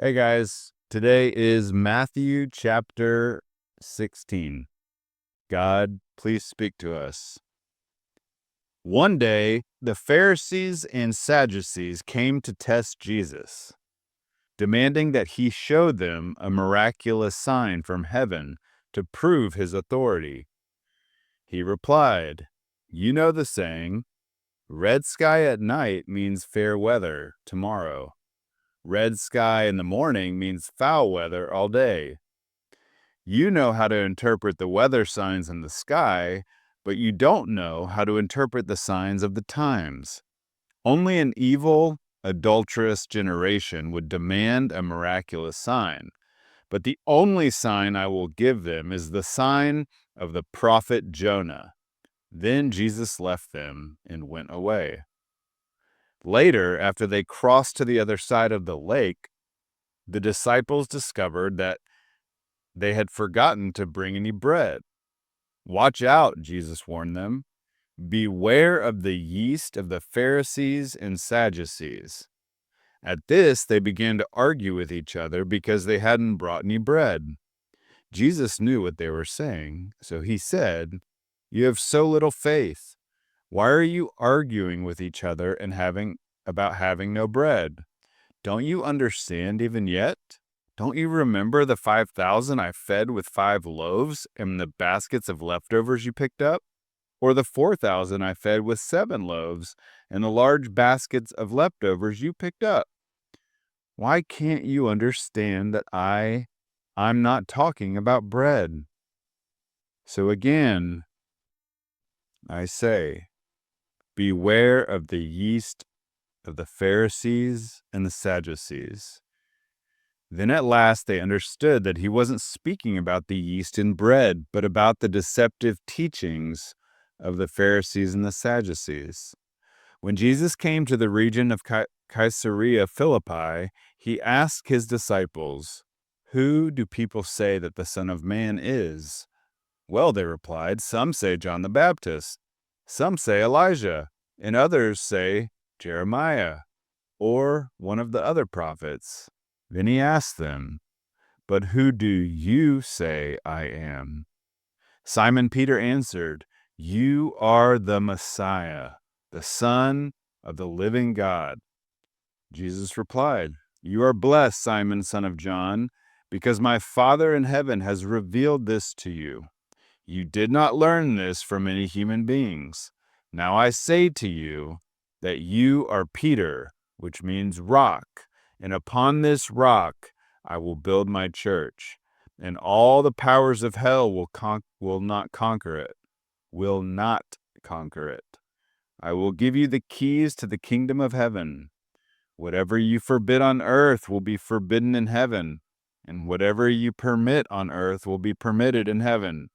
Hey guys, today is Matthew chapter 16. God, please speak to us. One day, the Pharisees and Sadducees came to test Jesus, demanding that he show them a miraculous sign from heaven to prove his authority. He replied, "You know the saying, red sky at night means fair weather tomorrow. Red sky in the morning means foul weather all day. You know how to interpret the weather signs in the sky, but you don't know how to interpret the signs of the times. Only an evil, adulterous generation would demand a miraculous sign, but the only sign I will give them is the sign of the prophet Jonah." Then Jesus left them and went away. Later, after they crossed to the other side of the lake, the disciples discovered that they had forgotten to bring any bread. "Watch out," Jesus warned them. "Beware of the yeast of the Pharisees and Sadducees." At this, they began to argue with each other because they hadn't brought any bread. Jesus knew what they were saying, so he said, "You have so little faith. Why are you arguing with each other and having no bread? Don't you understand even yet? Don't you remember the 5,000 I fed with 5 loaves and the baskets of leftovers you picked up? Or the 4,000 I fed with 7 loaves and the large baskets of leftovers you picked up? Why can't you understand that I'm not talking about bread? So again, I say, beware of the yeast of the Pharisees and the Sadducees." Then at last they understood that he wasn't speaking about the yeast in bread, but about the deceptive teachings of the Pharisees and the Sadducees. When Jesus came to the region of Caesarea Philippi, he asked his disciples, "Who do people say that the Son of Man is?" "Well," they replied, "some say John the Baptist, some say Elijah, and others say Jeremiah, or one of the other prophets." Then he asked them, "But who do you say I am?" Simon Peter answered, "You are the Messiah, the Son of the living God." Jesus replied, "You are blessed, Simon, son of John, because my Father in heaven has revealed this to you. You did not learn this from any human beings. Now I say to you that you are Peter, which means rock, and upon this rock I will build my church, and all the powers of hell will not conquer it. Will not conquer it. I will give you the keys to the kingdom of heaven. Whatever you forbid on earth will be forbidden in heaven, and whatever you permit on earth will be permitted in heaven."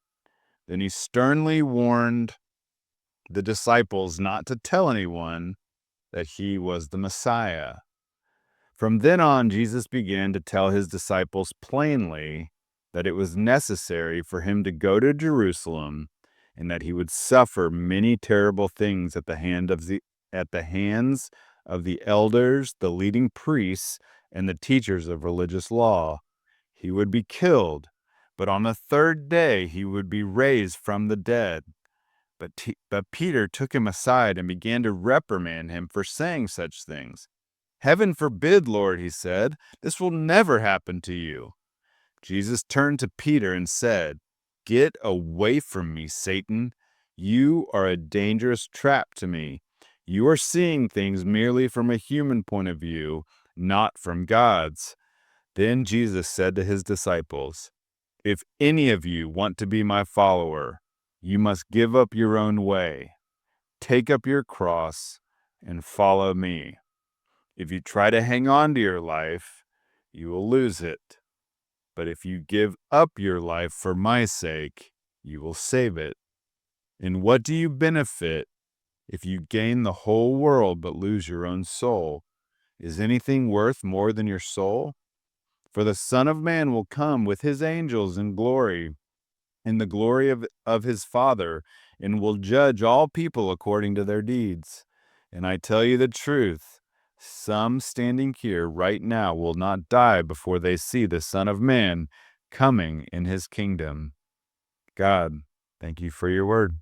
Then he sternly warned the disciples not to tell anyone that he was the Messiah. From then on, Jesus began to tell his disciples plainly that it was necessary for him to go to Jerusalem and that he would suffer many terrible things at the hands of the elders, the leading priests, and the teachers of religious law. He would be killed, but on the third day he would be raised from the dead. But Peter took him aside and began to reprimand him for saying such things. "Heaven forbid, Lord," he said, "this will never happen to you." Jesus turned to Peter and said, "Get away from me, Satan. You are a dangerous trap to me. You are seeing things merely from a human point of view, not from God's." Then Jesus said to his disciples, "If any of you want to be my follower, you must give up your own way, take up your cross, and follow me. If you try to hang on to your life, you will lose it. But if you give up your life for my sake, you will save it. And what do you benefit if you gain the whole world but lose your own soul? Is anything worth more than your soul? For the Son of Man will come with his angels in glory, in the glory of his Father, and will judge all people according to their deeds. And I tell you the truth, Some standing here right now will not die before they see the Son of Man coming in his kingdom. God, thank you for your word.